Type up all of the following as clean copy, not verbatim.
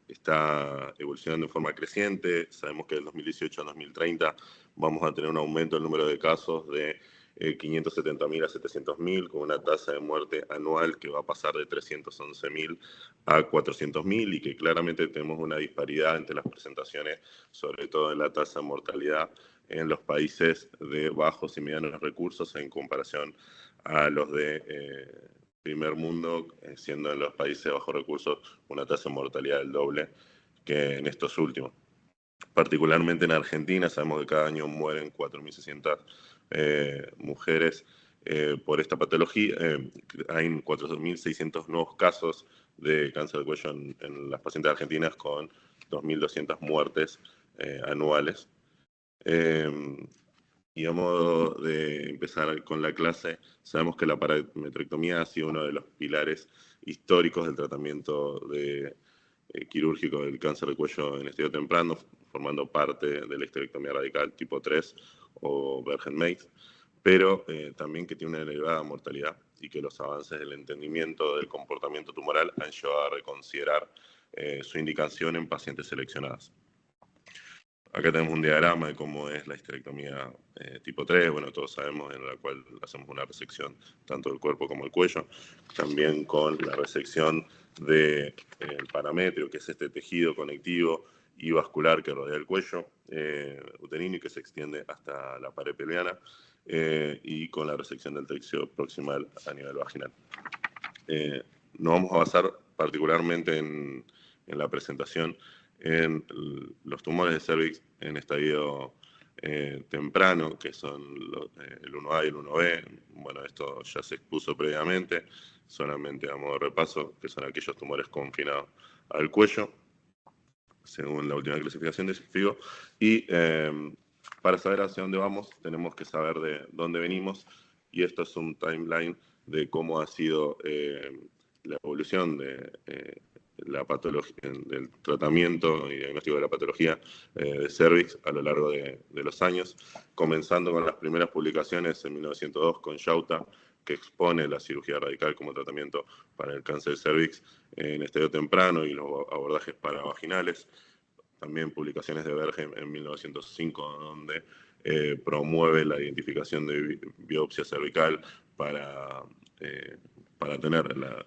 está evolucionando en forma creciente. Sabemos que del 2018 a 2030 vamos a tener un aumento del número de casos de 570.000 a 700.000, con una tasa de muerte anual que va a pasar de 311.000 a 400.000, y que claramente tenemos una disparidad entre las presentaciones, sobre todo en la tasa de mortalidad en los países de bajos y medianos recursos en comparación a los de primer mundo, siendo en los países de bajos recursos una tasa de mortalidad del doble que en estos últimos. Particularmente en Argentina, sabemos que cada año mueren 4.600 mujeres por esta patología. Hay 4.600 nuevos casos de cáncer de cuello en las pacientes argentinas, con 2.200 muertes anuales. Y a modo de empezar con la clase, sabemos que la parametrectomía ha sido uno de los pilares históricos del tratamiento quirúrgico del cáncer de cuello en estadio temprano, formando parte de la histerectomía radical tipo 3 o Bergen-Meitz, pero también que tiene una elevada mortalidad, y que los avances del entendimiento del comportamiento tumoral han llevado a reconsiderar su indicación en pacientes seleccionadas. Acá tenemos un diagrama de cómo es la histerectomía tipo 3, bueno, todos sabemos, en la cual hacemos una resección tanto del cuerpo como del cuello, también con la resección del parametrio, que es este tejido conectivo y vascular que rodea el cuello uterino y que se extiende hasta la pared pelviana, y con la resección del tercio proximal a nivel vaginal. Nos vamos a basar particularmente en la presentación en los tumores de cervix en estadio temprano, que son el 1A y el 1B. Bueno, esto ya se expuso previamente, solamente a modo de repaso, que son aquellos tumores confinados al cuello, según la última clasificación de FIGO. Y para saber hacia dónde vamos, tenemos que saber de dónde venimos, y esto es un timeline de cómo ha sido la evolución de la patología, del tratamiento y diagnóstico de la patología de cervix a lo largo de los años, comenzando con las primeras publicaciones en 1902 con Schauta, que expone la cirugía radical como tratamiento para el cáncer de cervix en estadio temprano y los abordajes paravaginales. También publicaciones de Bergen en 1905, donde promueve la identificación de biopsia cervical para tener la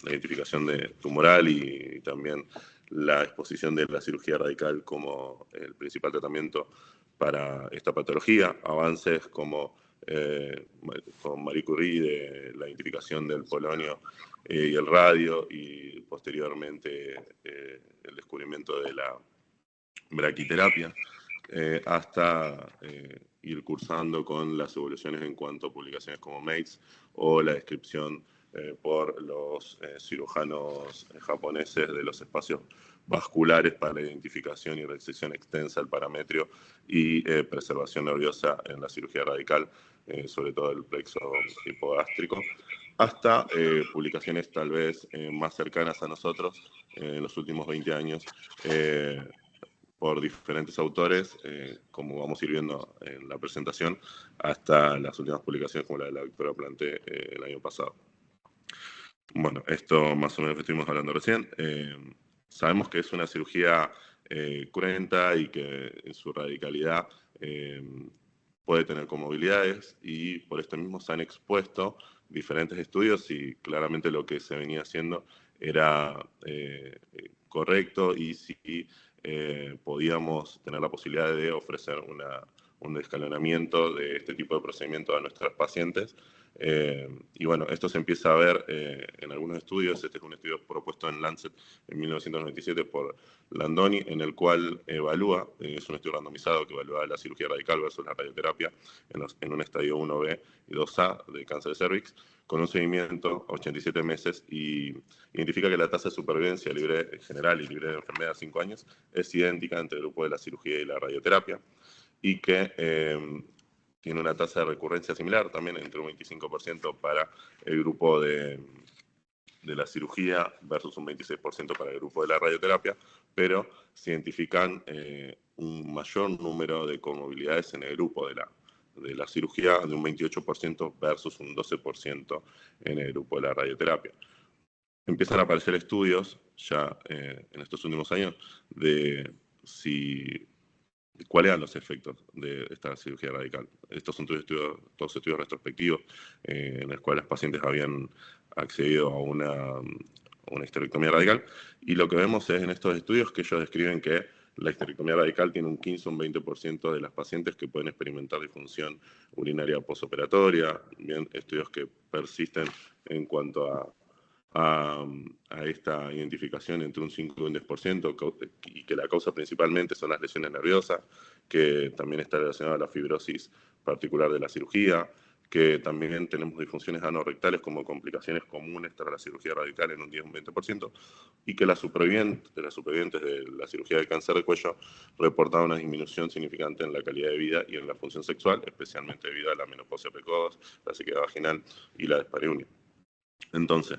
identificación tumoral, y también la exposición de la cirugía radical como el principal tratamiento para esta patología. Avances como con Marie Curie de la identificación del polonio y el radio, y posteriormente el descubrimiento de la braquiterapia, hasta ir cursando con las evoluciones en cuanto a publicaciones como Meitz o la descripción por los cirujanos japoneses de los espacios vasculares para la identificación y resección extensa del parametrio y preservación nerviosa en la cirugía radical, sobre todo el plexo hipogástrico, hasta publicaciones tal vez más cercanas a nosotros en los últimos 20 años, por diferentes autores, como vamos a ir viendo en la presentación, hasta las últimas publicaciones como la de la doctora Planté el año pasado. Bueno, esto más o menos que estuvimos hablando recién. Sabemos que es una cirugía cruenta y que en su radicalidad puede tener comorbilidades, y por esto mismo se han expuesto diferentes estudios, y claramente lo que se venía haciendo era correcto, y si podíamos tener la posibilidad de ofrecer un escalonamiento de este tipo de procedimiento a nuestros pacientes. Y bueno, esto se empieza a ver en algunos estudios. Este es un estudio propuesto en Lancet en 1997 por Landoni, en el cual evalúa, es un estudio randomizado que evalúa la cirugía radical versus la radioterapia en un estadio 1B y 2A de cáncer de cervix, con un seguimiento a 87 meses, y identifica que la tasa de supervivencia libre general y libre de enfermedad a 5 años es idéntica entre el grupo de la cirugía y la radioterapia, y que tiene una tasa de recurrencia similar, también entre un 25% para el grupo de la cirugía versus un 26% para el grupo de la radioterapia, pero se identifican un mayor número de comorbilidades en el grupo de la cirugía, de un 28% versus un 12% en el grupo de la radioterapia. Empiezan a aparecer estudios ya en estos últimos años de cuáles eran los efectos de esta cirugía radical. Estos son todos estudios retrospectivos en los cuales los pacientes habían accedido a una histerectomía radical, y lo que vemos es en estos estudios que ellos describen que la histerectomía radical tiene un 15 o un 20% de las pacientes que pueden experimentar disfunción urinaria posoperatoria, bien, estudios que persisten en cuanto a esta identificación entre un 5 y un 10%, y que la causa principalmente son las lesiones nerviosas, que también está relacionada a la fibrosis particular de la cirugía, que también tenemos disfunciones anorrectales como complicaciones comunes tras la cirugía radical en un 10 o un 20%, y que las supervivientes de la cirugía de cáncer de cuello reportaban una disminución significante en la calidad de vida y en la función sexual, especialmente debido a la menopausia precoz, la sequedad vaginal y la dispareunia. Entonces,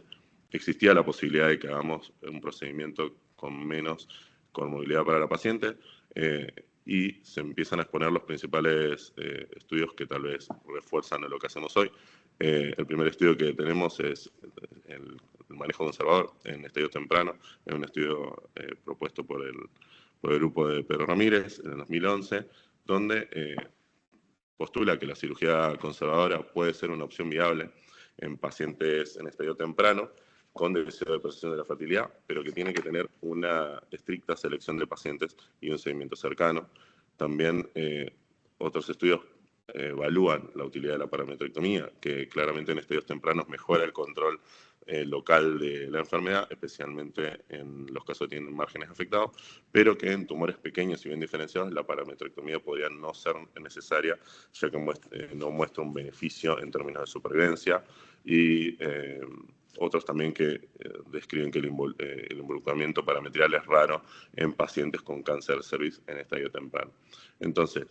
existía la posibilidad de que hagamos un procedimiento con menos comorbilidad para la paciente, y se empiezan a exponer los principales estudios que tal vez refuerzan lo que hacemos hoy. El primer estudio que tenemos es el manejo conservador en estadio temprano, es un estudio propuesto por el grupo de Pedro Ramírez en el 2011, donde postula que la cirugía conservadora puede ser una opción viable en pacientes en estadio temprano con deseo de preservación de la fertilidad, pero que tiene que tener una estricta selección de pacientes y un seguimiento cercano. También otros estudios evalúan la utilidad de la parametrectomía, que claramente en estadios tempranos mejora el control local de la enfermedad, especialmente en los casos que tienen márgenes afectados, pero que en tumores pequeños y bien diferenciados la parametrectomía podría no ser necesaria, ya que no muestra un beneficio en términos de supervivencia, y otros también que describen que el involucramiento parametrial es raro en pacientes con cáncer de cervix en estadio temprano. Entonces,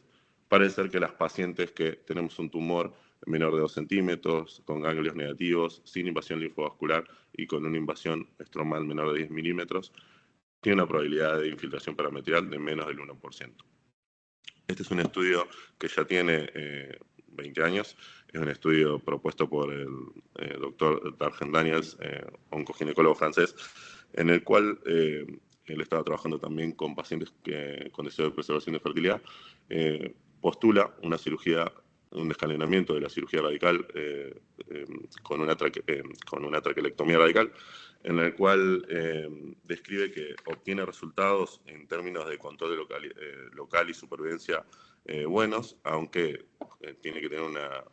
parece ser que las pacientes que tenemos un tumor menor de 2 centímetros, con ganglios negativos, sin invasión linfovascular y con una invasión estromal menor de 10 milímetros, tiene una probabilidad de infiltración parametrial de menos del 1%. Este es un estudio que ya tiene 20 años, es un estudio propuesto por el doctor Dargen Daniels, oncoginecólogo francés, en el cual él estaba trabajando también con pacientes con deseo de preservación de fertilidad. Postula una cirugía, un escalonamiento de la cirugía radical con una traquelectomía radical, en el cual describe que obtiene resultados en términos de control local y supervivencia buenos, aunque tiene que tener una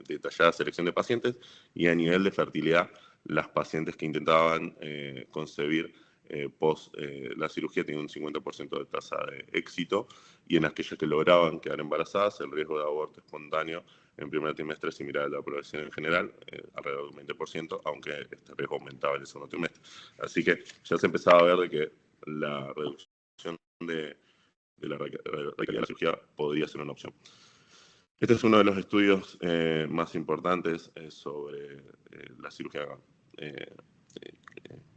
detallada selección de pacientes, y a nivel de fertilidad, las pacientes que intentaban concebir post la cirugía tienen un 50% de tasa de éxito, y en aquellas que lograban quedar embarazadas, el riesgo de aborto espontáneo en primer trimestre es similar a la población en general, alrededor del 20%, aunque este riesgo aumentaba en el segundo trimestre. Así que ya se empezaba a ver de que la reducción de la radicalidad de la cirugía podría ser una opción. Este es uno de los estudios más importantes sobre la cirugía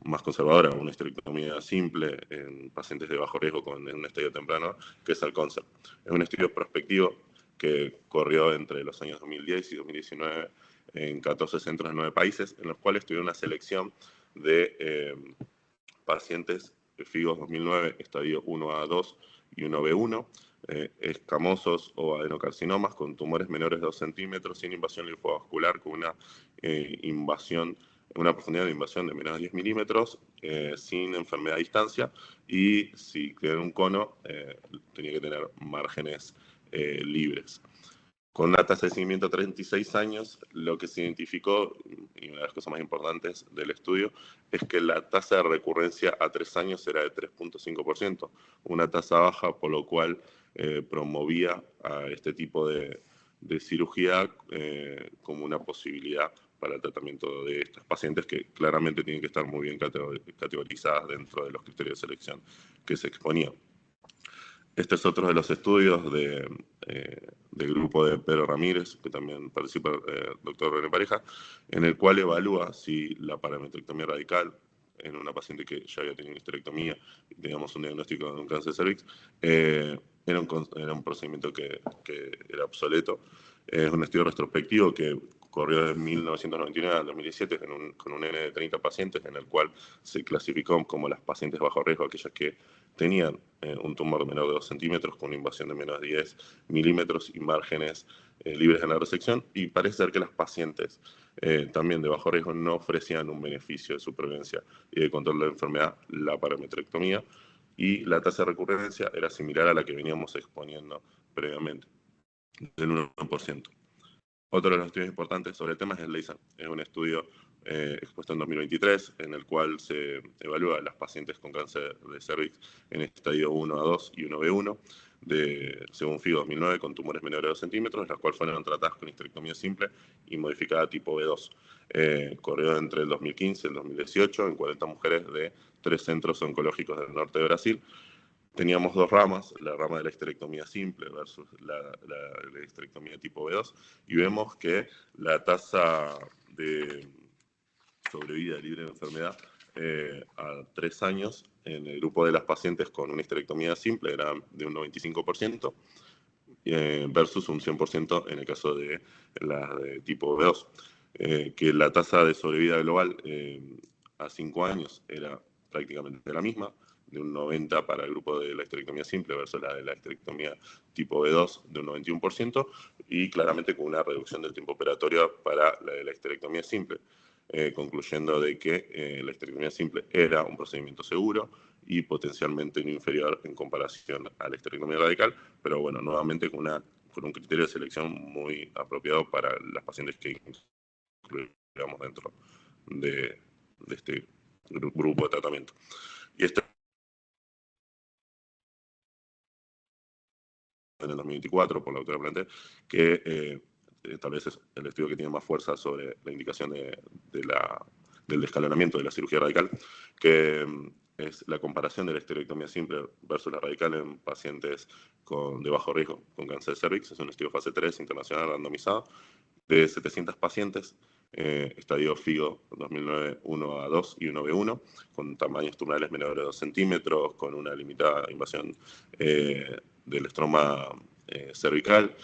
más conservadora, una histerectomía simple en pacientes de bajo riesgo en un estadio temprano, que es el CONCEPT. Es un estudio prospectivo que corrió entre los años 2010 y 2019 en 14 centros de 9 países, en los cuales tuvieron una selección de pacientes FIGOS 2009, estadio 1A2 y 1B1, escamosos o adenocarcinomas con tumores menores de 2 centímetros, sin invasión linfovascular, con una profundidad de invasión de menos de 10 milímetros, sin enfermedad a distancia, y si queda un cono, tenía que tener márgenes libres. Con una tasa de seguimiento a 36 años, lo que se identificó, y una de las cosas más importantes del estudio, es que la tasa de recurrencia a 3 años era de 3.5%, una tasa baja, por lo cual promovía a este tipo de cirugía como una posibilidad para el tratamiento de estas pacientes, que claramente tienen que estar muy bien categorizadas dentro de los criterios de selección que se exponían. Este es otro de los estudios del grupo de Pedro Ramírez, que también participa el doctor René Pareja, en el cual evalúa si la parametrectomía radical en una paciente que ya había tenido una histerectomía y teníamos un diagnóstico de un cáncer de cervix, era un procedimiento que era obsoleto. Es un estudio retrospectivo que corrió de 1999 al 2017 con un N de 30 pacientes, en el cual se clasificó como las pacientes bajo riesgo, aquellas que tenían un tumor menor de 2 centímetros con una invasión de menos de 10 milímetros y márgenes libres en la resección, y parece ser que las pacientes también de bajo riesgo no ofrecían un beneficio de supervivencia y de control de la enfermedad, la parametrectomía, y la tasa de recurrencia era similar a la que veníamos exponiendo previamente, del 1%. Otro de los estudios importantes sobre el tema es el LASER. Es un estudio expuesto en 2023, en el cual se evalúa a las pacientes con cáncer de cervix en estadio 1A2 y 1B1, según FIGO 2009, con tumores menores de 2 centímetros, las cuales fueron tratadas con histerectomía simple y modificada tipo B2. Corrió entre el 2015 y el 2018 en 40 mujeres de 3 centros oncológicos del norte de Brasil. Teníamos dos ramas, la rama de la histerectomía simple versus la histerectomía tipo B2, y vemos que la tasa de sobrevida libre de enfermedad a 3 años en el grupo de las pacientes con una histerectomía simple era de un 95%, versus un 100% en el caso de las de tipo B2. Que la tasa de sobrevida global a 5 años era prácticamente la misma, de un 90% para el grupo de la histerectomía simple versus la de la histerectomía tipo B2 de un 91%, y claramente con una reducción del tiempo operatorio para la de la histerectomía simple, concluyendo de que la histerectomía simple era un procedimiento seguro y potencialmente no inferior en comparación a la histerectomía radical, pero bueno, nuevamente con un criterio de selección muy apropiado para las pacientes que incluíamos dentro de este grupo de tratamiento. Y esto en el 2024 por la autora Planté, que tal vez es el estudio que tiene más fuerza sobre la indicación del descalonamiento de la cirugía radical, que es la comparación de la histerectomía simple versus la radical en pacientes de bajo riesgo con cáncer de cervix. Es un estudio fase 3 internacional randomizado de 700 pacientes, estadio FIGO 2009 1A2 y 1B1, con tamaños tumorales menores de 2 centímetros, con una limitada invasión del estroma cervical,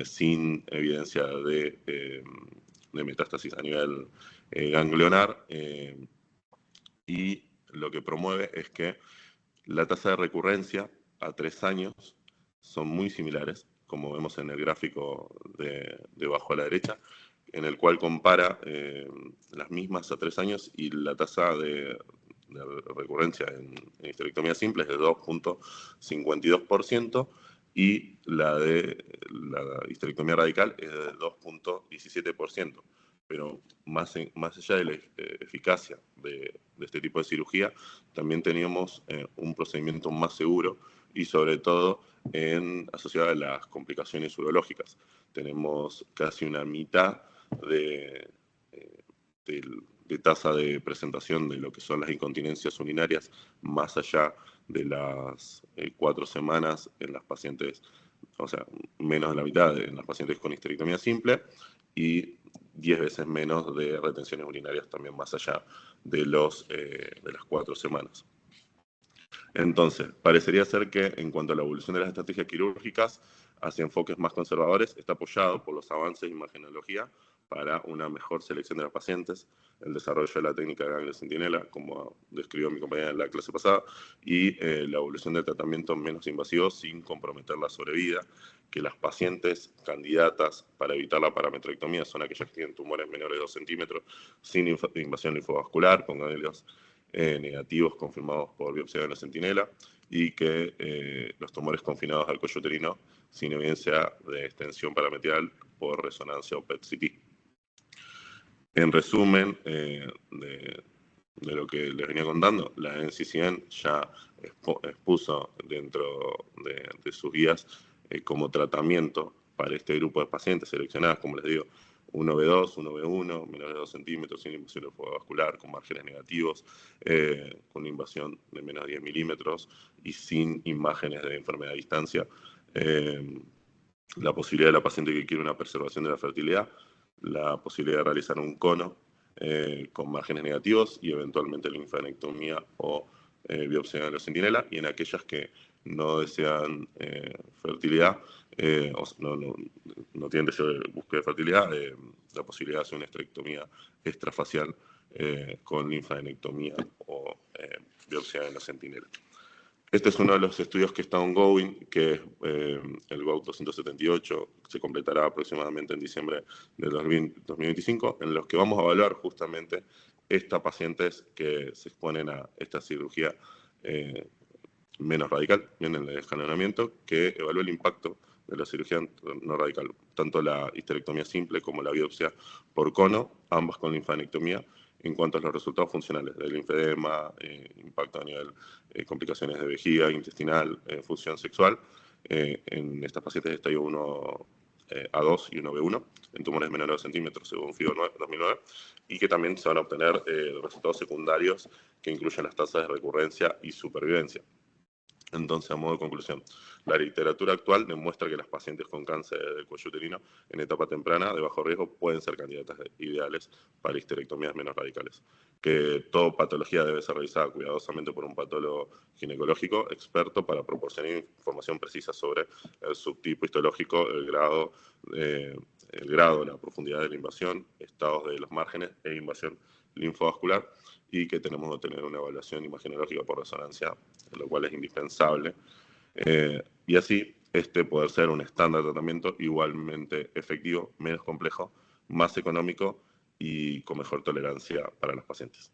sin evidencia de metástasis a nivel ganglionar, y lo que promueve es que la tasa de recurrencia a 3 años son muy similares, como vemos en el gráfico de abajo a la derecha, en el cual compara las mismas a 3 años, y la tasa de recurrencia en histerectomía simple es de 2,52%, y la de la histerectomía radical es de 2,17%. Pero más allá de la eficacia de este tipo de cirugía, también teníamos un procedimiento más seguro y sobre todo asociado a las complicaciones urológicas. Tenemos casi una mitad de tasa de presentación de lo que son las incontinencias urinarias, más allá de las 4 semanas en las pacientes, o sea, menos de la mitad en las pacientes con histerectomía simple, y 10 veces menos de retenciones urinarias también más allá de las 4 semanas. Entonces, parecería ser que en cuanto a la evolución de las estrategias quirúrgicas hacia enfoques más conservadores, está apoyado por los avances en imagenología para una mejor selección de los pacientes, el desarrollo de la técnica de ganglio centinela, como describió mi compañera en la clase pasada, y la evolución de tratamientos menos invasivos sin comprometer la sobrevida, que las pacientes candidatas para evitar la parametrectomía son aquellas que tienen tumores menores de 2 centímetros sin invasión linfovascular, con ganglios negativos confirmados por biopsia de la centinela, y que los tumores confinados al cuello uterino sin evidencia de extensión parametrial por resonancia o PET-CT. En resumen, de lo que les venía contando, la NCCN ya expuso dentro de sus guías como tratamiento para este grupo de pacientes seleccionadas, como les digo, 1B2, 1B1, menores de 2 centímetros, sin invasión vascular, con márgenes negativos, con una invasión de menos de 10 milímetros y sin imágenes de enfermedad a distancia. La posibilidad de la paciente que quiere una preservación de la fertilidad, la posibilidad de realizar un cono con márgenes negativos y eventualmente linfadenectomía o biopsia de la centinela, y en aquellas que no desean fertilidad, no tienen deseo de búsqueda de fertilidad, la posibilidad de hacer una esterectomía extrafacial con linfadenectomía o biopsia en la centinela. Este es uno de los estudios que está ongoing, que es el GOAT 278, se completará aproximadamente en diciembre del 2025, en los que vamos a evaluar justamente estas pacientes que se exponen a esta cirugía menos radical, en el escalonamiento, que evalúa el impacto de la cirugía no radical, tanto la histerectomía simple como la biopsia por cono, ambas con linfadenectomía, en cuanto a los resultados funcionales del linfedema, impacto a nivel complicaciones de vejiga, intestinal, función sexual, en estas pacientes de estadio 1 A2 y 1B1, en tumores menores de 2 centímetros, según FIGO 2009, y que también se van a obtener resultados secundarios que incluyen las tasas de recurrencia y supervivencia. Entonces, a modo de conclusión, la literatura actual demuestra que las pacientes con cáncer del cuello uterino en etapa temprana de bajo riesgo pueden ser candidatas ideales para histerectomías menos radicales. Que toda patología debe ser revisada cuidadosamente por un patólogo ginecológico experto para proporcionar información precisa sobre el subtipo histológico, el grado, la profundidad de la invasión, estados de los márgenes e invasión linfovascular, y que tenemos que tener una evaluación imagenológica por resonancia, lo cual es indispensable. Y así poder ser un estándar de tratamiento igualmente efectivo, menos complejo, más económico y con mejor tolerancia para los pacientes.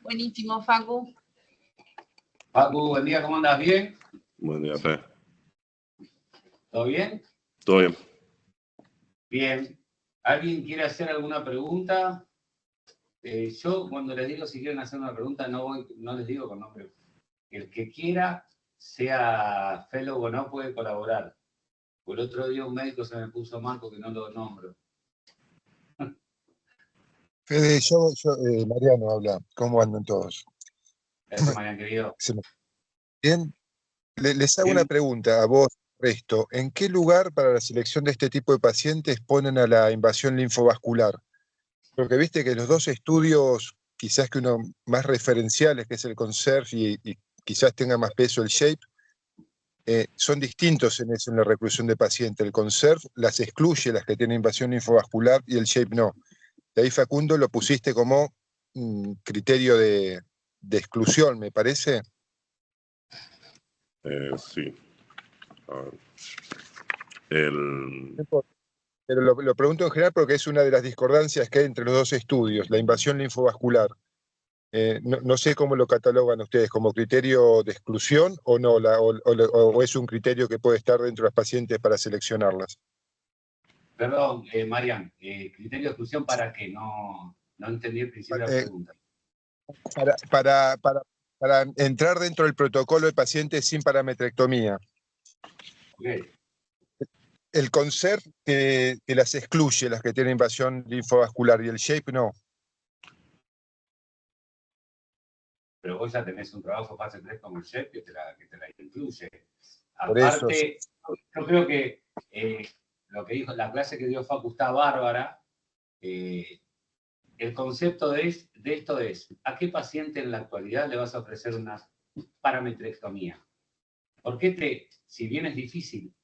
Buenísimo, Facu. Facu, buen día, ¿cómo andas? ¿Bien? Buen día, Fe. ¿Todo bien? Todo bien. Bien. ¿Alguien quiere hacer alguna pregunta? Yo, cuando les digo si quieren hacer una pregunta, no les digo con nombre. El que quiera, sea fellow o no, puede colaborar. Por el otro día un médico se me puso mal porque no lo nombro. Fede, Mariano habla. ¿Cómo andan todos? Gracias, Mariano, querido. Bien. Les hago Bien. una pregunta a vos, Resto. ¿En qué lugar para la selección de este tipo de pacientes ponen a la invasión linfovascular? Porque viste que los dos estudios, quizás que uno más referenciales, que es el CONSERV y quizás tenga más peso el SHAPE, son distintos en eso, en la reclusión de pacientes. El CONSERV las excluye, las que tienen invasión linfovascular, y el SHAPE no. De ahí, Facundo, lo pusiste como criterio de exclusión, me parece. Sí. Pero lo pregunto en general porque es una de las discordancias que hay entre los dos estudios, la invasión linfovascular. No sé cómo lo catalogan ustedes, como criterio de exclusión o no, o es un criterio que puede estar dentro de las pacientes para seleccionarlas. Perdón, Marian, criterio de exclusión para qué, no entendí el principio de la pregunta. Para entrar dentro del protocolo de pacientes sin parametrectomía. Okay. El CONSERV que las excluye, las que tienen invasión linfovascular, y el SHAPE no. Pero vos ya tenés un trabajo fase 3 como el SHAPE que te la incluye. Por eso, Aparte, yo creo que lo que dijo, la clase que dio Facu está bárbara. El concepto de esto es, ¿a qué paciente en la actualidad le vas a ofrecer una parametrectomía? Porque si bien es difícil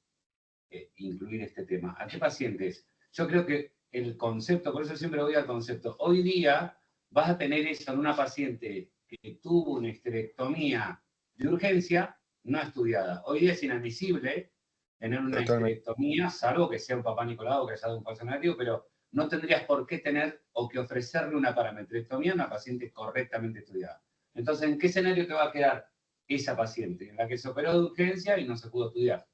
incluir este tema, ¿a qué pacientes? Yo creo que el concepto, por eso siempre voy al concepto, hoy día vas a tener eso en una paciente que tuvo una histerectomía de urgencia no estudiada. Hoy día es inadmisible tener una histerectomía, salvo que sea un papá Nicolau, que haya dado un paso negativo, pero no tendrías por qué tener o que ofrecerle una parametrectomía a una paciente correctamente estudiada. Entonces, ¿en qué escenario te va a quedar esa paciente? En la que se operó de urgencia y no se pudo estudiar.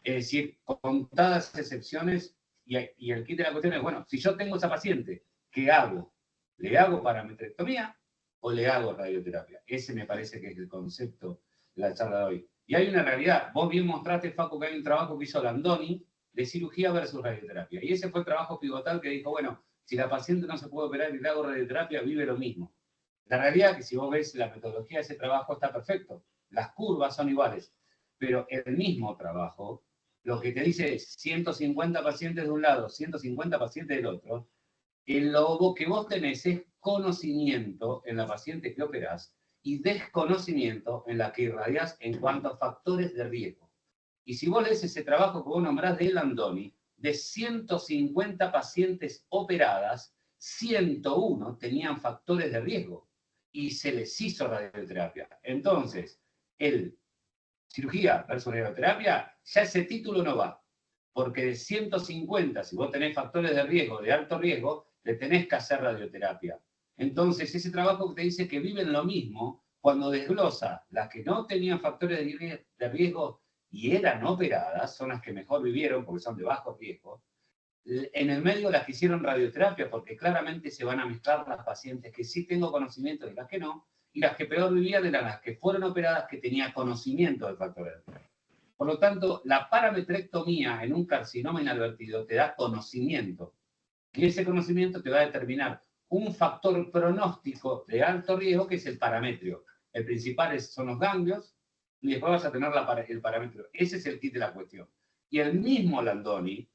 Es decir, contadas excepciones, y el kit de la cuestión es, bueno, si yo tengo esa paciente, ¿qué hago? ¿Le hago parametrectomía o le hago radioterapia? Ese me parece que es el concepto de la charla de hoy. Y hay una realidad. Vos bien mostraste, Facu, que hay un trabajo que hizo Landoni de cirugía versus radioterapia. Y ese fue el trabajo pivotal que dijo, bueno, si la paciente no se puede operar y le hago radioterapia, vive lo mismo. La realidad es que si vos ves la metodología de ese trabajo está perfecto. Las curvas son iguales. Pero el mismo trabajo lo que te dice es 150 pacientes de un lado, 150 pacientes del otro, Lo que vos tenés es conocimiento en la paciente que operás y desconocimiento en la que irradiás en cuanto a factores de riesgo. Y si vos lees ese trabajo que vos nombrás de Landoni, de 150 pacientes operadas, 101 tenían factores de riesgo y se les hizo radioterapia. Entonces, el cirugía versus radioterapia, ya ese título no va. Porque de 150, si vos tenés factores de riesgo, de alto riesgo, le tenés que hacer radioterapia. Entonces, ese trabajo que te dice que viven lo mismo, cuando desglosa las que no tenían factores de riesgo y eran operadas, son las que mejor vivieron porque son de bajo riesgo, en el medio las que hicieron radioterapia, porque claramente se van a mezclar las pacientes que sí tengo conocimiento y las que no, y las que peor vivían eran las que fueron operadas que tenían conocimiento del factor de riesgo. Por lo tanto, la parametrectomía en un carcinoma inadvertido te da conocimiento, y ese conocimiento te va a determinar un factor pronóstico de alto riesgo, que es el parametrio. El principal son los ganglios, y después vas a tener el parámetro. Ese es el kit de la cuestión. Y el mismo Landoni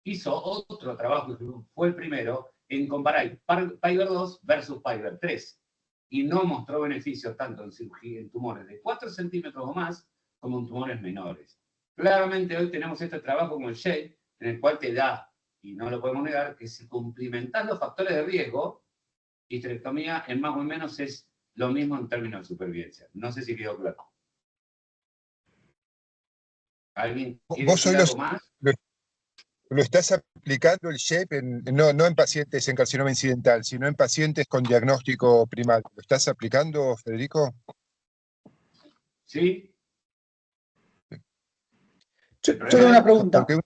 hizo otro trabajo, que fue el primero, en comparar Piver 2 versus Piver 3. Y no mostró beneficios tanto en cirugía, en tumores de 4 centímetros o más, como en tumores menores. Claramente hoy tenemos este trabajo como el SHAPE, en el cual te da, y no lo podemos negar, que si cumplimentas los factores de riesgo, histerectomía en más o menos es lo mismo en términos de supervivencia. No sé si quedó claro. ¿Alguien quiere Vos decir hoy algo más? lo estás aplicando el SHAPE no en pacientes en carcinoma incidental, sino en pacientes con diagnóstico primario. ¿Lo estás aplicando, Federico? ¿Sí? Yo tengo una pregunta. Porque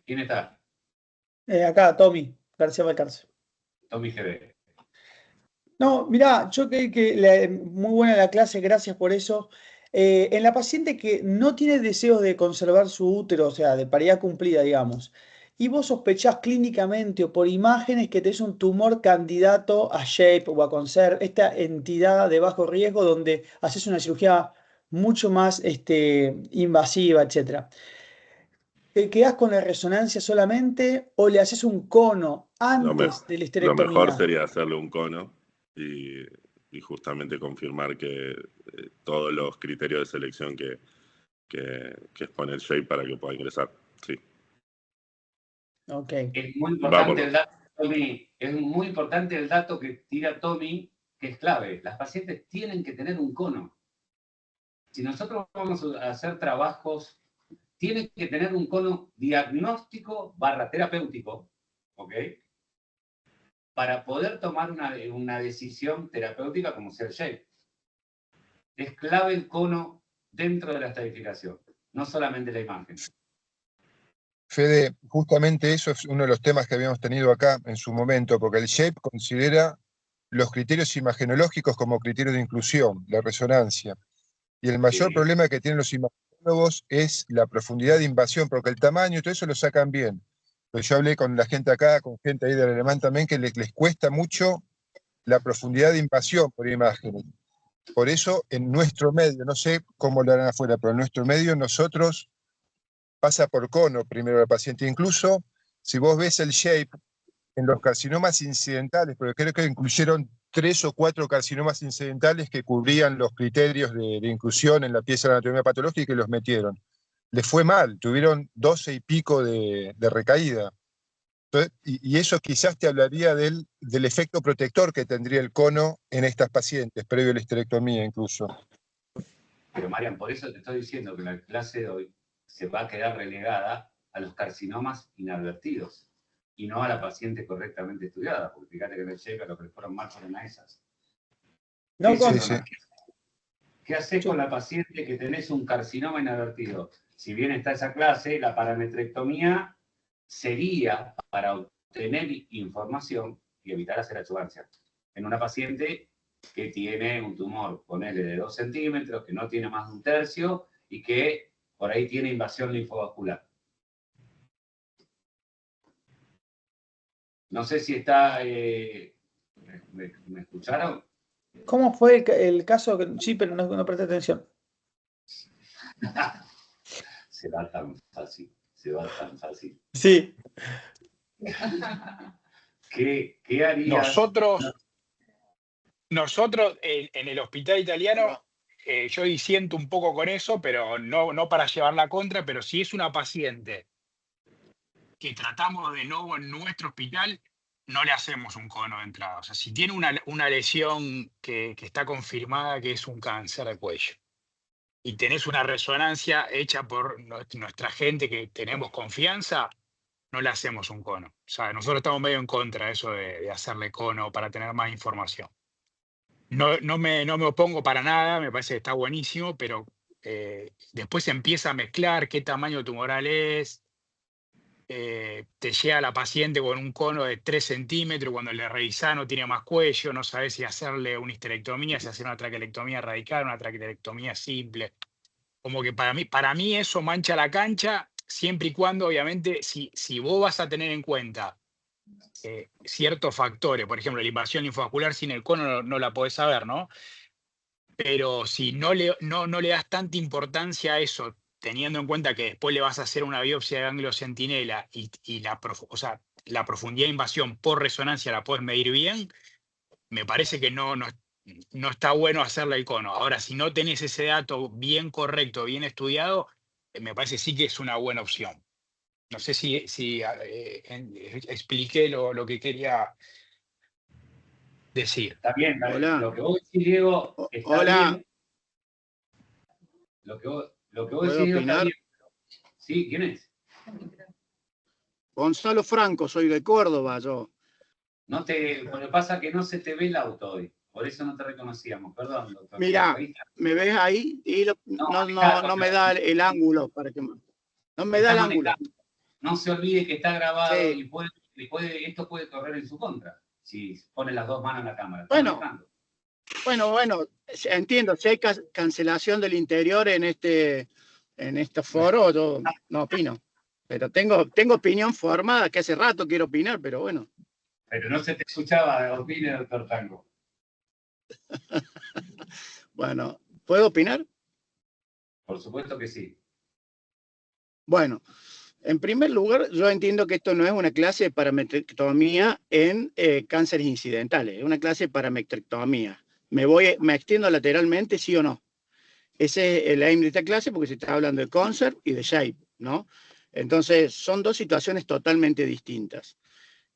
¿Quién está? Acá, Tommy García Valcarce. Tommy GB. No, mirá, yo creo que muy buena la clase, gracias por eso. En la paciente que no tiene deseos de conservar su útero, o sea, de paridad cumplida, digamos, y vos sospechás clínicamente o por imágenes que tenés un tumor candidato a SHAPE o a CONSERV, esta entidad de bajo riesgo donde haces una cirugía mucho más invasiva, etcétera. ¿Te quedás con la resonancia solamente o le haces un cono antes de la Lo mejor histerectomía? sería hacerle un cono y justamente confirmar que todos los criterios de selección que expone el SHAPE para que pueda ingresar. Sí. Ok. Es muy importante el dato, Tommy, es muy importante el dato que tira Tommy, que es clave. Las pacientes tienen que tener un cono. Si nosotros vamos a hacer trabajos, tienen que tener un cono diagnóstico / terapéutico, ¿ok? Para poder tomar una decisión terapéutica como sea el SHAPE. Es clave el cono dentro de la estadificación, no solamente la imagen. Fede, justamente eso es uno de los temas que habíamos tenido acá en su momento, porque el SHAPE considera los criterios imagenológicos como criterios de inclusión, la resonancia. Y el mayor Sí. problema que tienen los imagenólogos es la profundidad de invasión, porque el tamaño y todo eso lo sacan bien. Pero yo hablé con la gente acá, con gente ahí del alemán también, que les cuesta mucho la profundidad de invasión por imágenes. Por eso, en nuestro medio, no sé cómo lo harán afuera, pero en nuestro medio nosotros pasa por cono primero la paciente. Incluso, si vos ves el SHAPE en los carcinomas incidentales, porque creo que incluyeron 3 o 4 carcinomas incidentales que cubrían los criterios de inclusión en la pieza de anatomía patológica y los metieron. Les fue mal, tuvieron 12 y pico de recaída. Entonces, y eso quizás te hablaría del efecto protector que tendría el cono en estas pacientes, previo a la histerectomía incluso. Pero Marian, por eso te estoy diciendo que la clase de hoy se va a quedar relegada a los carcinomas inadvertidos y no a la paciente correctamente estudiada, porque fíjate que en el SHAPE lo que le fueron mal fueron a esas. No, ¿Qué haces con la paciente que tenés un carcinoma inadvertido? Si bien está esa clase, la parametrectomía sería para obtener información y evitar hacer achuvancia. En una paciente que tiene un tumor, ponele de 2 centímetros, que no tiene más de 1/3 y que por ahí tiene invasión linfovascular. No sé si está... ¿Me escucharon? ¿Cómo fue el caso? Sí, pero no presté atención. Se va tan fácil, se va tan fácil. Sí. ¿Qué harías? Nosotros en el hospital italiano, yo disiento un poco con eso, pero no para llevar la contra, pero si es una paciente que tratamos de nuevo en nuestro hospital, no le hacemos un cono de entrada. O sea, si tiene una lesión que está confirmada que es un cáncer de cuello y tenés una resonancia hecha por nuestra gente que tenemos confianza, no le hacemos un cono. O sea, nosotros estamos medio en contra de eso de hacerle cono para tener más información. No me opongo para nada, me parece que está buenísimo, pero después se empieza a mezclar qué tamaño tumoral es. Te llega la paciente con un cono de 3 centímetros, cuando le revisás no tiene más cuello, no sabes si hacerle una histerectomía, si hacer una traquelectomía radical, una traquelectomía simple. Como que para mí eso mancha la cancha, siempre y cuando, obviamente, si vos vas a tener en cuenta ciertos factores, por ejemplo, la invasión linfovascular sin el cono no la podés saber, ¿no? Pero si no le das tanta importancia a eso, teniendo en cuenta que después le vas a hacer una biopsia de ganglio centinela y la profundidad de invasión por resonancia la puedes medir bien, me parece que no está bueno hacerle el cono. Ahora, si no tenés ese dato bien correcto, bien estudiado, me parece sí que es una buena opción. No sé si expliqué lo que quería decir. Está bien, Hola. lo que vos decís, Diego, está Hola. bien. Lo que vos ¿Puedo decís, Diego, está opinar? bien. Sí, ¿quién es? Gonzalo Franco, soy de Córdoba, yo. Lo que pasa es que no se te ve el auto hoy. Por eso no te reconocíamos. Perdón, doctor. Mirá, ¿me ves ahí? Y no me da el ángulo para que no me da el ángulo. No se olvide que está grabado Sí. y esto puede correr en su contra si pone las dos manos en la cámara. Bueno, entiendo. Si hay cancelación del interior en este foro, yo no opino. Pero tengo opinión formada, que hace rato quiero opinar, pero bueno. Pero no se te escuchaba, opine, doctor Tango. Bueno, ¿puedo opinar? Por supuesto que sí. Bueno, en primer lugar, yo entiendo que esto no es una clase de parametrectomía en cánceres incidentales, es una clase de parametrectomía. ¿Me extiendo lateralmente, sí o no? Ese es el aim de esta clase porque se está hablando de CONCERT y de SHAPE, ¿no? Entonces, son dos situaciones totalmente distintas.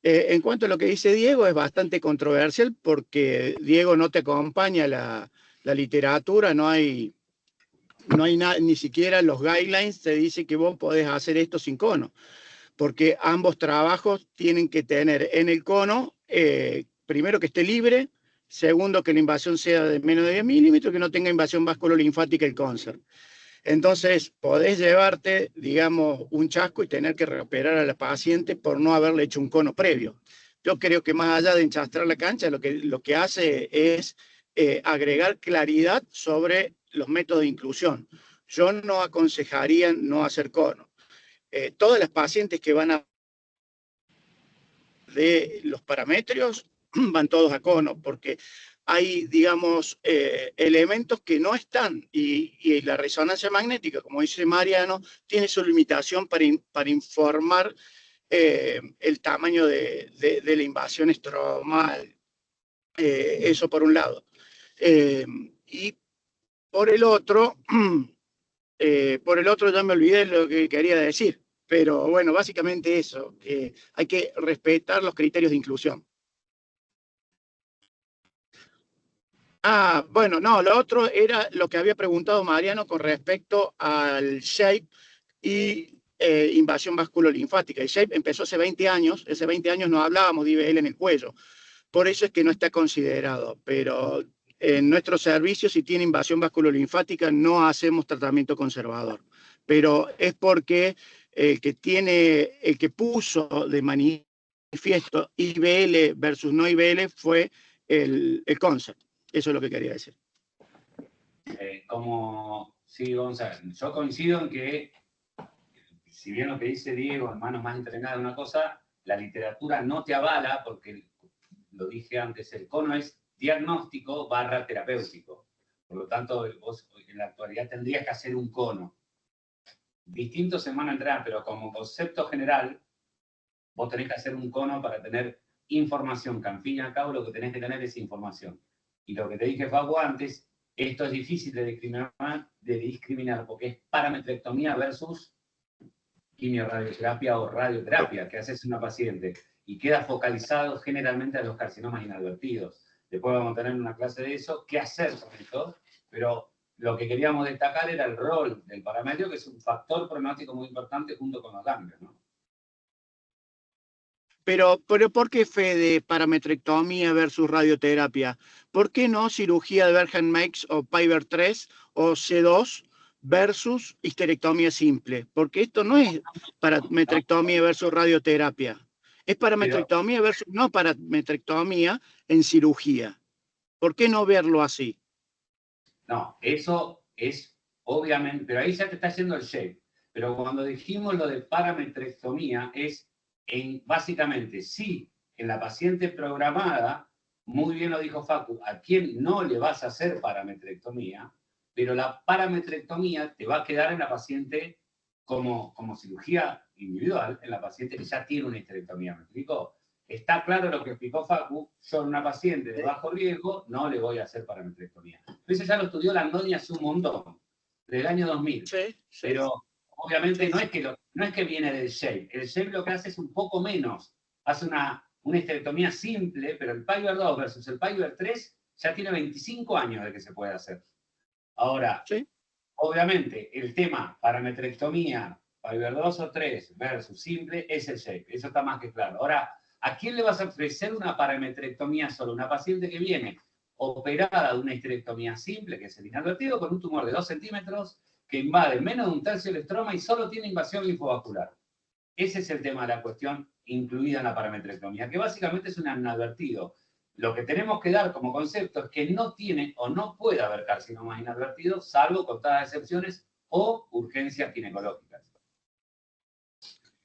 En cuanto a lo que dice Diego, es bastante controversial porque Diego no te acompaña la literatura, no hay nada, ni siquiera los guidelines te dice que vos podés hacer esto sin cono, porque ambos trabajos tienen que tener en el cono, primero que esté libre, segundo que la invasión sea de menos de 10 milímetros, que no tenga invasión vasculolinfática el CONCERT. Entonces, podés llevarte, digamos, un chasco y tener que reoperar a la paciente por no haberle hecho un cono previo. Yo creo que más allá de enchastrar la cancha, lo que hace es agregar claridad sobre los métodos de inclusión. Yo no aconsejaría no hacer cono. Todas las pacientes que van a de los parametrios van todos a cono, porque hay, digamos, elementos que no están, y la resonancia magnética, como dice Mariano, tiene su limitación para informar el tamaño de la invasión estromal. Eso por un lado. Y por el otro ya me olvidé lo que quería decir, pero bueno, básicamente eso, hay que respetar los criterios de inclusión. Bueno, no, lo otro era lo que había preguntado Mariano con respecto al SHAPE y invasión vasculolinfática. El SHAPE empezó hace 20 años, hace 20 años no hablábamos de IVL en el cuello, por eso es que no está considerado, pero en nuestro servicio, si tiene invasión vasculolinfática, no hacemos tratamiento conservador, pero es porque el que puso de manifiesto IVL versus no IVL fue el CONCERT. Eso es lo que quería decir. Sí, Gonzalo, yo coincido en que, si bien lo que dice Diego, en manos más entrenadas, una cosa, la literatura no te avala, porque lo dije antes, el cono es diagnóstico / terapéutico. Por lo tanto, vos en la actualidad tendrías que hacer un cono. Distintos en mano entrenada, pero como concepto general, vos tenés que hacer un cono para tener información, que al fin y al cabo lo que tenés que tener es información. Y lo que te dije, Facu, antes, esto es difícil de discriminar porque es parametrectomía versus quimioradioterapia o radioterapia que haces una paciente y queda focalizado generalmente a los carcinomas inadvertidos. Después vamos a tener una clase de eso, qué hacer con esto, pero lo que queríamos destacar era el rol del parametrio, que es un factor pronóstico muy importante junto con los ganglios, ¿no? Pero ¿por qué Fede parametrectomía versus radioterapia? ¿Por qué no cirugía de Bergen-Makes o Piver 3 o C2 versus histerectomía simple? Porque esto no es parametrectomía versus radioterapia. Es parametrectomía versus no parametrectomía en cirugía. ¿Por qué no verlo así? No, eso es obviamente, pero ahí ya te está haciendo el shape. Pero cuando dijimos lo de parametrectomía es básicamente, sí, en la paciente programada, muy bien lo dijo Facu, a quien no le vas a hacer parametrectomía, pero la parametrectomía te va a quedar en la paciente como cirugía individual, en la paciente que ya tiene una histerectomía, ¿me explico? Está claro lo que explicó Facu, yo en una paciente de bajo riesgo no le voy a hacer parametrectomía. Eso ya lo estudió Landoni hace un montón, del año 2000. Sí. Pero obviamente no es que viene del shape. El shape lo que hace es un poco menos. Hace una histerectomía simple, pero el Piver 2 versus el Piver 3 ya tiene 25 años de que se puede hacer. Ahora, sí, obviamente, el tema parametrectomía, Piver 2 o 3 versus simple es el shape. Eso está más que claro. Ahora, ¿a quién le vas a ofrecer una parametrectomía solo? Una paciente que viene operada de una histerectomía simple, que es el inadvertido, con un tumor de 2 centímetros, que invade menos de un tercio del estroma y solo tiene invasión linfovascular. Ese es el tema de la cuestión incluida en la parametrectomía, que básicamente es un inadvertido. Lo que tenemos que dar como concepto es que no tiene o no puede haber carcinomas inadvertidos, salvo contadas excepciones o urgencias ginecológicas.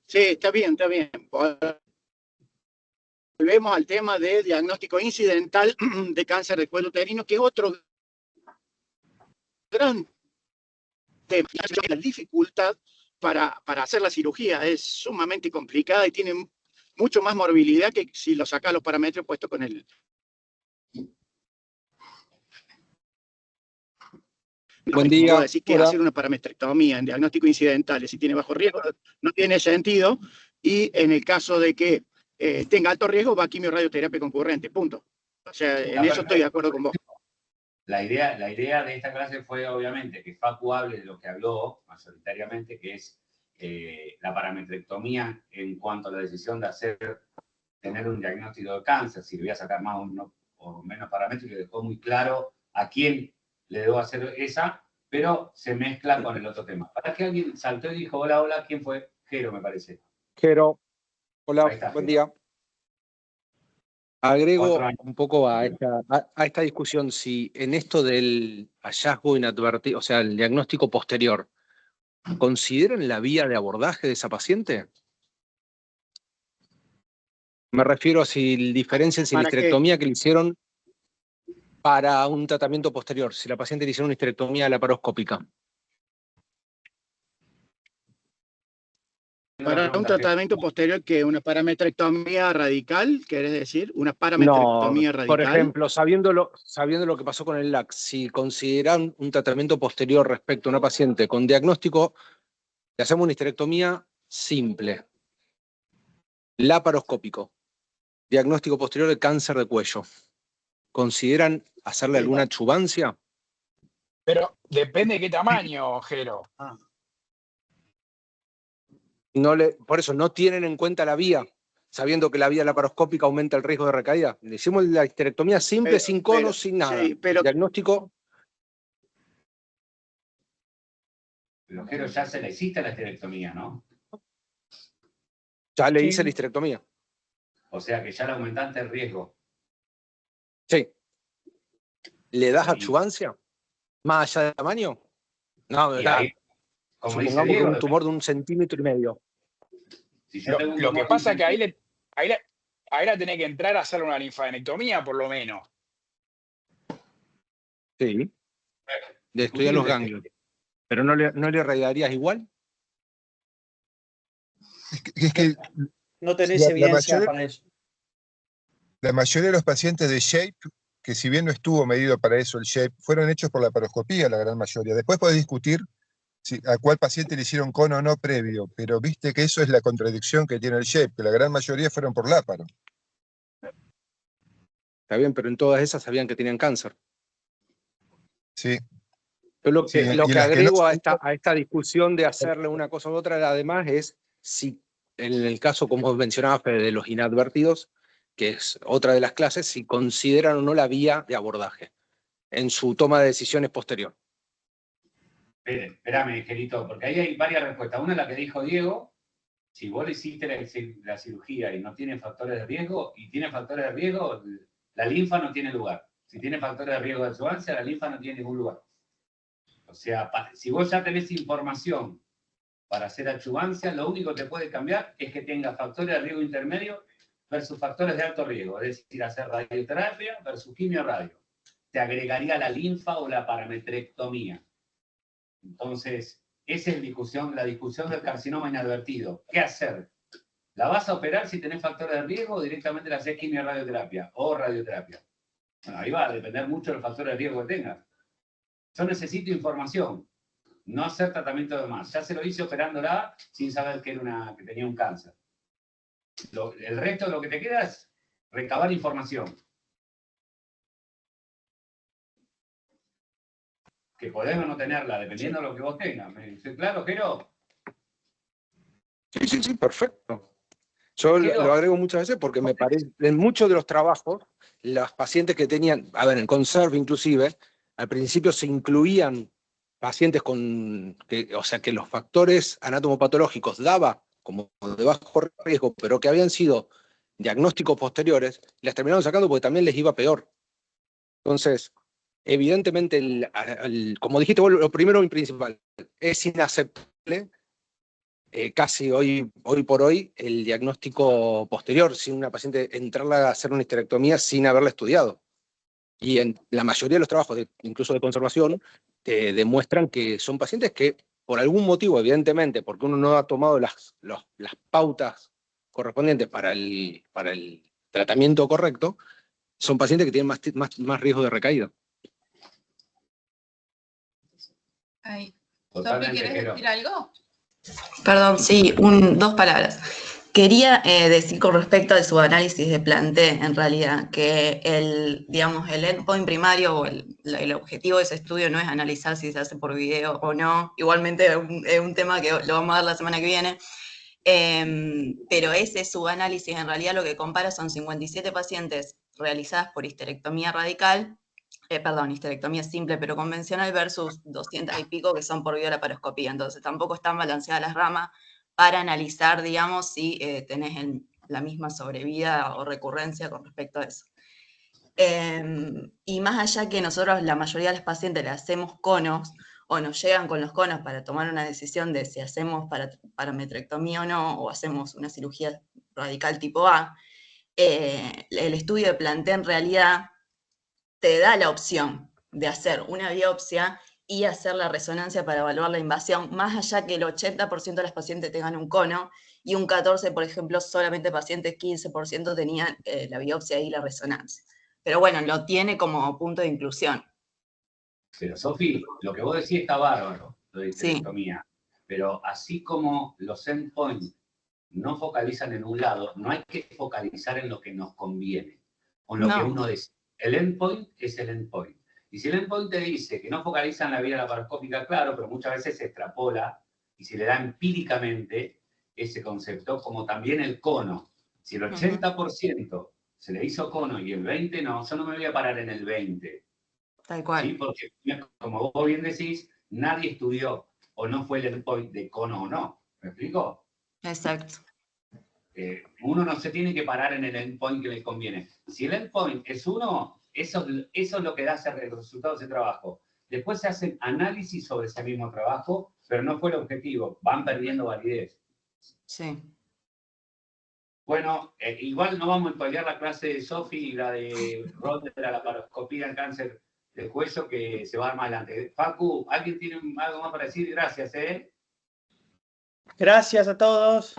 Sí, está bien, está bien. Volvemos al tema de diagnóstico incidental de cáncer de cuello uterino, que es otro gran tema. La dificultad para hacer la cirugía es sumamente complicada y tiene mucho más morbilidad que si lo sacas los parámetros puestos con el... Buen día. Puedo decir que hacer una parametrectomía en diagnóstico incidental, si tiene bajo riesgo, no tiene sentido, y en el caso de que tenga alto riesgo, va a quimioradioterapia concurrente, punto. O sea, en eso estoy de acuerdo con vos. La idea de esta clase fue, obviamente, que Facu hable de lo que habló mayoritariamente, que es la parametrectomía en cuanto a la decisión de tener un diagnóstico de cáncer, si le voy a sacar más o menos parámetros, y dejó muy claro a quién le debo hacer esa, pero se mezcla con el otro tema. ¿Para que alguien saltó y dijo, hola, hola? ¿Quién fue? Jero, me parece. Jero, hola, Está, buen Jero. día. Agrego un poco a esta discusión, si en esto del hallazgo inadvertido, o sea, el diagnóstico posterior, ¿consideran la vía de abordaje de esa paciente? Me refiero a si diferencian si la histerectomía que le hicieron para un tratamiento posterior, si la paciente le hicieron una histerectomía laparoscópica. Para un tratamiento posterior, que una parametrectomía radical, ¿querés decir? Una parametrectomía radical. Por ejemplo, sabiendo lo que pasó con el LAC, si consideran un tratamiento posterior respecto a una paciente con diagnóstico, le hacemos una histerectomía simple, laparoscópico, diagnóstico posterior de cáncer de cuello. ¿Consideran hacerle alguna adjuvancia? Pero depende de qué tamaño, Jero. Por eso no tienen en cuenta la vía, sabiendo que la vía laparoscópica aumenta el riesgo de recaída. Le hicimos la histerectomía simple, sin conos, sin nada. Sí, pero diagnóstico. Pero Jero, ya se le hiciste la histerectomía, ¿no? Ya le hice la histerectomía. O sea que ya le aumentaste el riesgo. Sí. ¿Le das adjuvancia? ¿Más allá de tamaño? No, de verdad. Supongamos que un tumor de 1,5 centímetros. Si lo que pasa es que ahí la tenés que entrar a hacer una linfadenectomía, por lo menos. Sí. Le estudiar los ganglios. ¿Pero no le irradiarías igual? Es que no tenés evidencia para eso. La mayoría de los pacientes de SHAPE, que si bien no estuvo medido para eso el SHAPE, fueron hechos por la laparoscopía, la gran mayoría. Después podés discutir a cuál paciente le hicieron cono o no previo, pero viste que eso es la contradicción que tiene el SHAPE, que la gran mayoría fueron por láparo. Está bien, pero en todas esas sabían que tenían cáncer. Sí. Yo lo Sí, que, y lo que las que no agrego sabían- a esta discusión de hacerle una cosa u otra, además, es si en el caso, como mencionaba Fede, de los inadvertidos, que es otra de las clases, si consideran o no la vía de abordaje en su toma de decisiones posterior. Espérame, Angelito, porque ahí hay varias respuestas. Una es la que dijo Diego: si vos le hiciste la cirugía y no tiene factores de riesgo, la linfa no tiene lugar. Si tiene factores de riesgo de adjuvancia, la linfa no tiene ningún lugar. O sea, si vos ya tenés información para hacer adjuvancia, lo único que te puede cambiar es que tenga factores de riesgo intermedio versus factores de alto riesgo, es decir, hacer radioterapia versus quimio-radio. Te agregaría la linfa o la parametrectomía. Entonces, esa es la discusión del carcinoma inadvertido. ¿Qué hacer? ¿La vas a operar si tenés factores de riesgo o directamente la haces quimio-radioterapia o radioterapia? Bueno, ahí va a depender mucho de los factores de riesgo que tengas. Yo necesito información, no hacer tratamiento de más. Ya se lo hice operándola sin saber que tenía un cáncer. El resto de lo que te queda es recabar información. Que podés o no tenerla, dependiendo de lo que vos tengas. ¿Me dice claro, Jero? Sí, perfecto. Yo lo agrego muchas veces porque me parece, en muchos de los trabajos, los pacientes que tenían, a ver, en Conserve inclusive, al principio se incluían pacientes o sea, que los factores anatomopatológicos daba como de bajo riesgo, pero que habían sido diagnósticos posteriores, las terminaron sacando porque también les iba peor. Entonces, evidentemente, como dijiste vos, lo primero y principal, es inaceptable casi hoy por hoy el diagnóstico posterior, sin una paciente entrarla a hacer una histerectomía sin haberla estudiado. Y en la mayoría de los trabajos, incluso de conservación, demuestran que son pacientes que, por algún motivo, evidentemente, porque uno no ha tomado las pautas correspondientes para el tratamiento correcto, son pacientes que tienen más riesgo de recaída. Ay. Totalmente, Sofi, ¿querés Jero. decir algo? Perdón, sí, dos palabras. Quería decir con respecto al subanálisis de Planté, en realidad, que el endpoint primario o el objetivo de ese estudio no es analizar si se hace por video o no. Igualmente es un tema que lo vamos a ver la semana que viene. Pero ese subanálisis en realidad lo que compara son 57 pacientes realizadas por histerectomía radical, histerectomía simple pero convencional versus 200 y pico que son por biolaparoscopía. Entonces tampoco están balanceadas las ramas para analizar, digamos, si tenés la misma sobrevida o recurrencia con respecto a eso. Y más allá que nosotros, la mayoría de los pacientes, le hacemos conos o nos llegan con los conos para tomar una decisión de si hacemos parametrectomía o no, o hacemos una cirugía radical tipo A, el estudio de Planté en realidad te da la opción de hacer una biopsia y hacer la resonancia para evaluar la invasión, más allá que el 80% de las pacientes tengan un cono y un 14%, por ejemplo, solamente pacientes 15% tenían la biopsia y la resonancia. Pero bueno, lo tiene como punto de inclusión. Pero, Sofi, lo que vos decís está bárbaro, lo de histerectomía. Sí. Pero así como los endpoints no focalizan en un lado, no hay que focalizar en lo que nos conviene, o en lo que uno decide. El endpoint es el endpoint. Y si el endpoint te dice que no focaliza en la vía laparoscópica, claro, pero muchas veces se extrapola y se le da empíricamente ese concepto, como también el cono. Si el 80% se le hizo cono y el 20% no, yo no me voy a parar en el 20%. Tal cual. ¿Sí? Porque, como vos bien decís, nadie estudió o no fue el endpoint de cono o no. ¿Me explico? Exacto. Uno no se tiene que parar en el endpoint que le conviene. Si el endpoint es uno, eso es lo que da el resultado de ese trabajo. Después se hacen análisis sobre ese mismo trabajo, pero no fue el objetivo. Van perdiendo validez. Sí. Bueno, igual no vamos a spoilear la clase de Sofi y la de Rod de la laparoscopía en cáncer del cuello que se va a dar más adelante. Facu, ¿alguien tiene algo más para decir? Gracias, ¿eh? Gracias a todos.